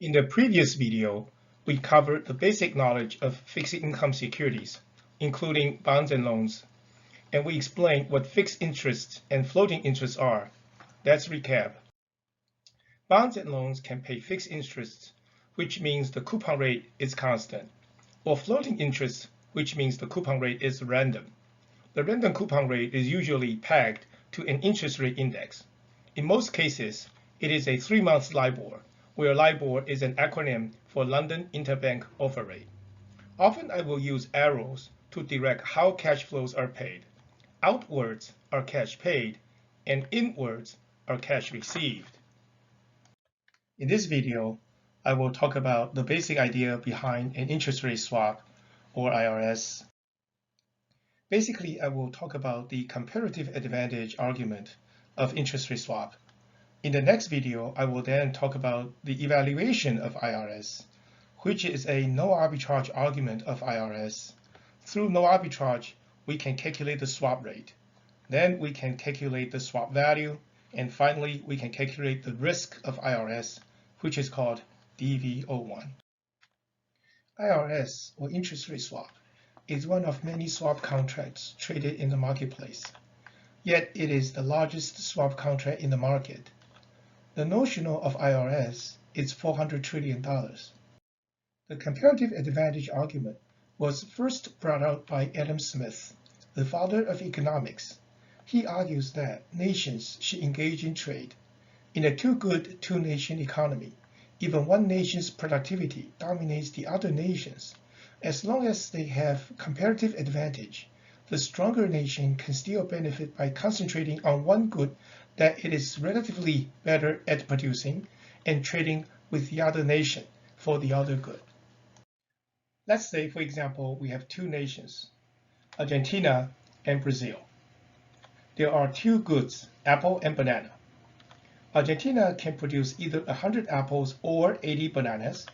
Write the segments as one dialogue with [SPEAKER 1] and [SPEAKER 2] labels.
[SPEAKER 1] In the previous video, we covered the basic knowledge of fixed income securities, including bonds and loans, and we explained what fixed interests and floating interests are. Let's recap. Bonds and loans can pay fixed interests, which means the coupon rate is constant, or floating interests, which means the coupon rate is random. The random coupon rate is usually pegged to an interest rate index. In most cases, it is a 3-month LIBOR, where LIBOR is an acronym for London Interbank Offer Rate. Often I will use arrows to direct how cash flows are paid. Outwards are cash paid, and inwards are cash received. In this video, I will talk about the basic idea behind an interest rate swap, or IRS. Basically, I will talk about the comparative advantage argument of interest rate swap. In the next video, I will then talk about the evaluation of IRS, which is a no arbitrage argument of IRS. Through no arbitrage, we can calculate the swap rate. Then we can calculate the swap value. And finally, we can calculate the risk of IRS, which is called DV01. IRS, or interest rate swap, is one of many swap contracts traded in the marketplace. Yet it is the largest swap contract in the market. The notional of IRS is $400 trillion. The comparative advantage argument was first brought out by Adam Smith, the father of economics. He argues that nations should engage in trade. In a two-good, two-nation economy, even one nation's productivity dominates the other nations. As long as they have comparative advantage, the stronger nation can still benefit by concentrating on one good that it is relatively better at producing and trading with the other nation for the other good. Let's say, for example, we have two nations, Argentina and Brazil. There are two goods, apple and banana. Argentina can produce either 100 apples or 80 bananas,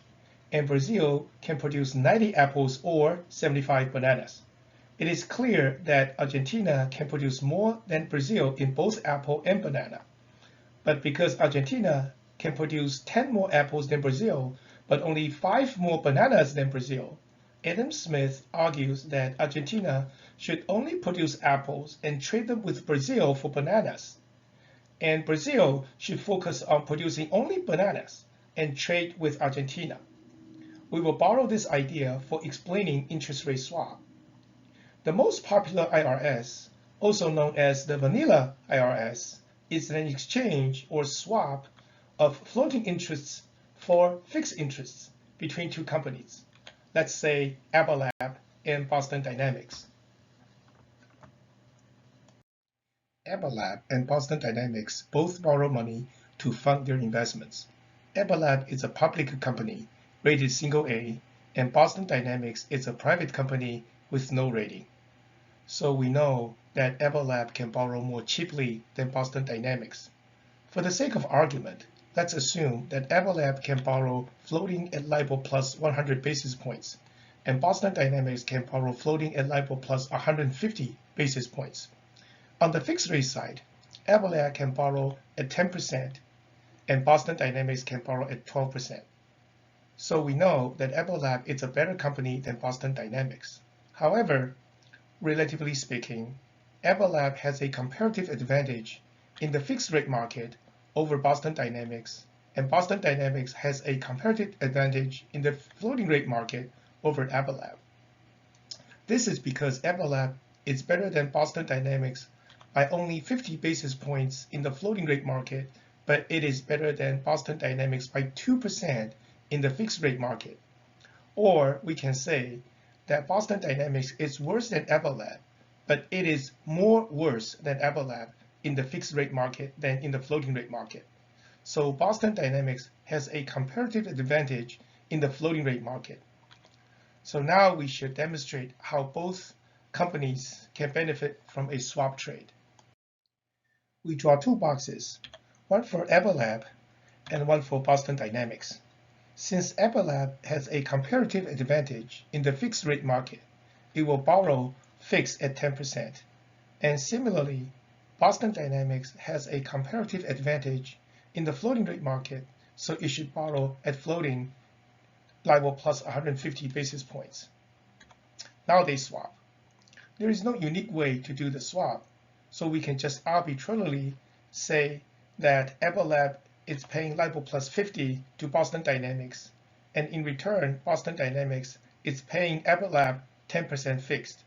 [SPEAKER 1] and Brazil can produce 90 apples or 75 bananas. It is clear that Argentina can produce more than Brazil in both apple and banana. But because Argentina can produce 10 more apples than Brazil, but only 5 more bananas than Brazil, Adam Smith argues that Argentina should only produce apples and trade them with Brazil for bananas. And Brazil should focus on producing only bananas and trade with Argentina. We will borrow this idea for explaining interest rate swap. The most popular IRS, also known as the vanilla IRS, is an exchange or swap of floating interests for fixed interests between two companies. Let's say Avalab and Boston Dynamics. Avalab and Boston Dynamics both borrow money to fund their investments. Avalab is a public company rated single A, and Boston Dynamics is a private company with no rating. So we know that Avalab can borrow more cheaply than Boston Dynamics. For the sake of argument, let's assume that Avalab can borrow floating at LIBOR plus 100 basis points, and Boston Dynamics can borrow floating at LIBOR plus 150 basis points. On the fixed rate side, Avalab can borrow at 10%, and Boston Dynamics can borrow at 12%. So we know that Avalab is a better company than Boston Dynamics. However, relatively speaking, Avalab has a comparative advantage in the fixed rate market over Boston Dynamics, and Boston Dynamics has a comparative advantage in the floating rate market over Avalab. This is because Avalab is better than Boston Dynamics by only 50 basis points in the floating rate market, but it is better than Boston Dynamics by 2% in the fixed rate market. Or we can say that Boston Dynamics is worse than Avalab, but it is more worse than Avalab in the fixed rate market than in the floating rate market. So Boston Dynamics has a comparative advantage in the floating rate market. So now we should demonstrate how both companies can benefit from a swap trade. We draw two boxes, one for Avalab and one for Boston Dynamics. Since Avalab has a comparative advantage in the fixed rate market, it will borrow fixed at 10%. And similarly, Boston Dynamics has a comparative advantage in the floating rate market, so it should borrow at floating LIBOR plus 150 basis points. Now they swap. There is no unique way to do the swap, so we can just arbitrarily say that Everlab is paying LIBOR plus 50 to Boston Dynamics, and in return, Boston Dynamics is paying Everlab 10% fixed.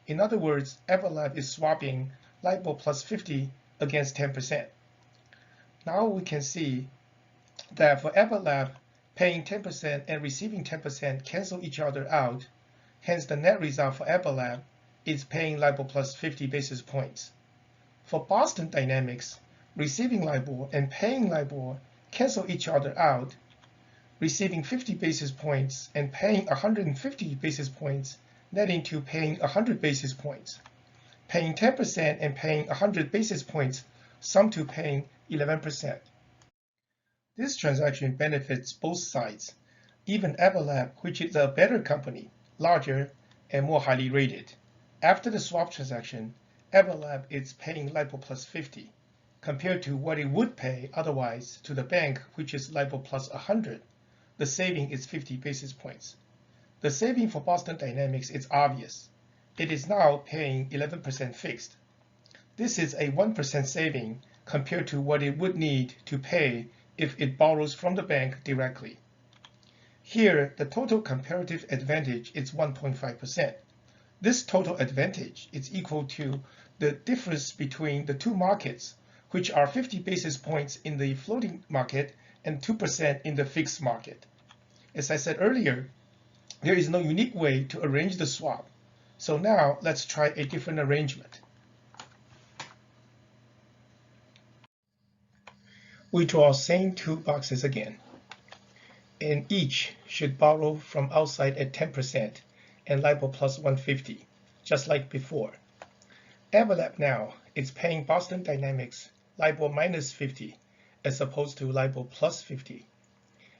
[SPEAKER 1] In other words, Everlab is swapping LIBOR plus 50 against 10%. Now we can see that for Everlab, paying 10% and receiving 10% cancel each other out. Hence, the net result for Everlab is paying LIBOR plus 50 basis points. For Boston Dynamics, receiving LIBOR and paying LIBOR cancel each other out. Receiving 50 basis points and paying 150 basis points, netting to paying 100 basis points. Paying 10% and paying 100 basis points sum to paying 11%. This transaction benefits both sides, even Everlab, which is a better company, larger, and more highly rated. After the swap transaction, Everlab is paying LIBOR plus 50, compared to what it would pay otherwise to the bank, which is LIBOR plus 100. The saving is 50 basis points. The saving for Boston Dynamics is obvious. It is now paying 11% fixed. This is a 1% saving compared to what it would need to pay if it borrows from the bank directly. Here, the total comparative advantage is 1.5%. This total advantage is equal to the difference between the two markets, which are 50 basis points in the floating market and 2% in the fixed market. As I said earlier, there is no unique way to arrange the swap. So now let's try a different arrangement. We draw same two boxes again, and each should borrow from outside at 10% and LIBOR plus 150, just like before. Everlab now is paying Boston Dynamics LIBOR minus 50 as opposed to LIBOR plus 50,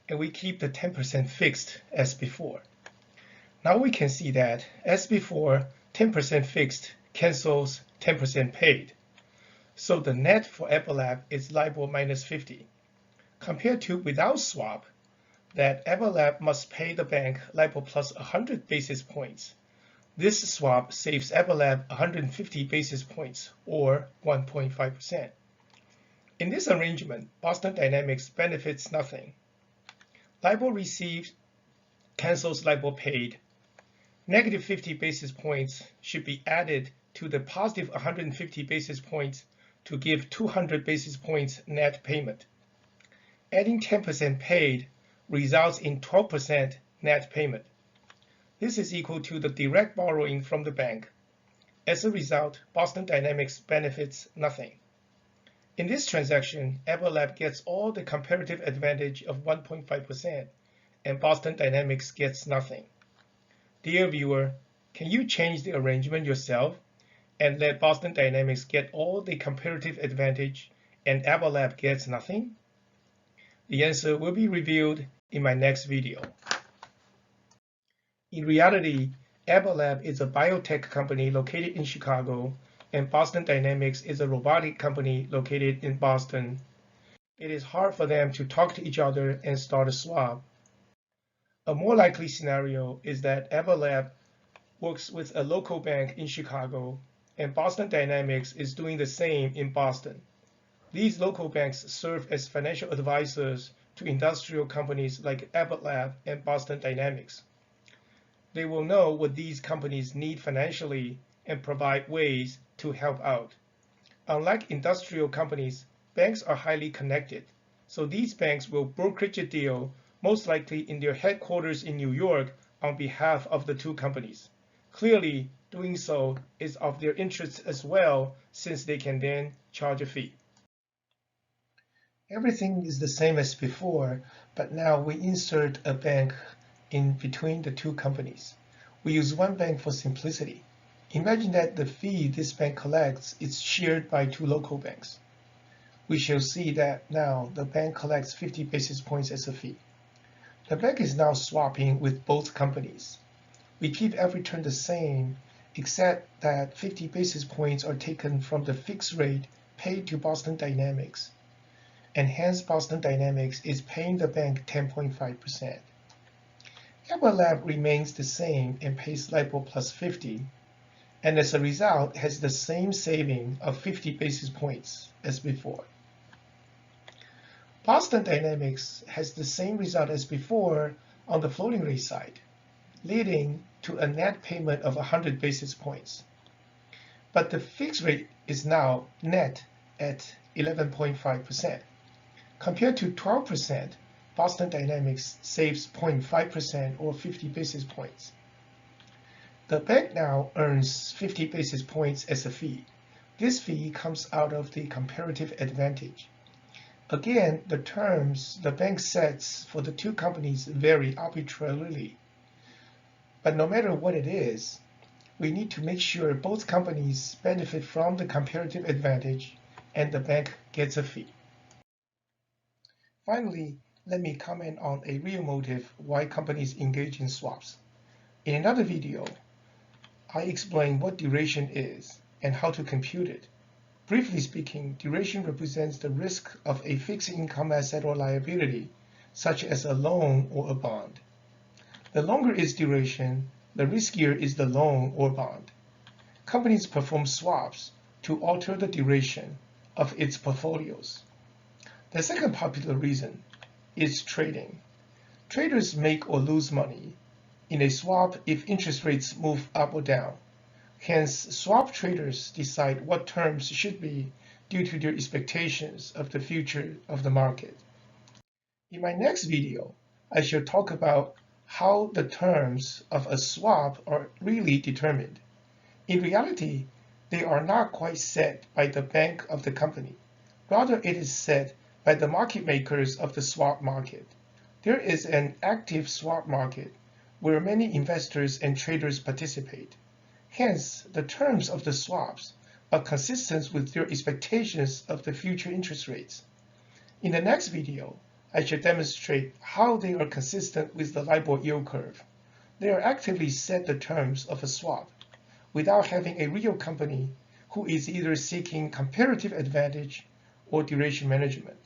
[SPEAKER 1] and we keep the 10% fixed as before. Now we can see that, as before, 10% fixed cancels 10% paid. So the net for Everlab is LIBOR minus 50. Compared to without swap, that Everlab must pay the bank LIBOR plus 100 basis points. This swap saves Everlab 150 basis points, or 1.5%. In this arrangement, Boston Dynamics benefits nothing. LIBOR received cancels LIBOR paid. Negative 50 basis points should be added to the positive 150 basis points to give 200 basis points net payment. Adding 10% paid results in 12% net payment. This is equal to the direct borrowing from the bank. As a result, Boston Dynamics benefits nothing. In this transaction, Everlab gets all the comparative advantage of 1.5%, and Boston Dynamics gets nothing. Dear viewer, can you change the arrangement yourself and let Boston Dynamics get all the comparative advantage and Everlab gets nothing? The answer will be revealed in my next video. In reality, Everlab is a biotech company located in Chicago, and Boston Dynamics is a robotic company located in Boston. It is hard for them to talk to each other and start a swap. A more likely scenario is that Everlab works with a local bank in Chicago, and Boston Dynamics is doing the same in Boston. These local banks serve as financial advisors to industrial companies like Everlab and Boston Dynamics. They will know what these companies need financially and provide ways to help out. Unlike industrial companies, banks are highly connected, so these banks will brokerage a deal, most likely in their headquarters in New York, on behalf of the two companies. Clearly, doing so is of their interest as well, since they can then charge a fee. Everything is the same as before, but now we insert a bank in between the two companies. We use one bank for simplicity. Imagine that the fee this bank collects is shared by two local banks. We shall see that now the bank collects 50 basis points as a fee. The bank is now swapping with both companies. We keep every term the same, except that 50 basis points are taken from the fixed rate paid to Boston Dynamics. and hence Boston Dynamics is paying the bank 10.5%. Kappa Lab remains the same and pays LIBOR plus 50, and as a result has the same saving of 50 basis points as before. Boston Dynamics has the same result as before on the floating rate side, leading to a net payment of 100 basis points. But the fixed rate is now net at 11.5%. Compared to 12%, Boston Dynamics saves 0.5% or 50 basis points. The bank now earns 50 basis points as a fee. This fee comes out of the comparative advantage. Again, the terms the bank sets for the two companies vary arbitrarily. But no matter what it is, we need to make sure both companies benefit from the comparative advantage and the bank gets a fee. Finally, let me comment on a real motive why companies engage in swaps. In another video, I explain what duration is and how to compute it. Briefly speaking, duration represents the risk of a fixed income asset or liability, such as a loan or a bond. The longer its duration, the riskier is the loan or bond. Companies perform swaps to alter the duration of its portfolios. The second popular reason is trading. Traders make or lose money in a swap if interest rates move up or down. Hence, swap traders decide what terms should be due to their expectations of the future of the market. In my next video, I shall talk about how the terms of a swap are really determined. In reality, they are not quite set by the bank of the company. Rather, it is set by the market makers of the swap market. There is an active swap market where many investors and traders participate. Hence, the terms of the swaps are consistent with their expectations of the future interest rates. In the next video, I shall demonstrate how they are consistent with the LIBOR yield curve. They are actively set the terms of a swap without having a real company who is either seeking comparative advantage or duration management.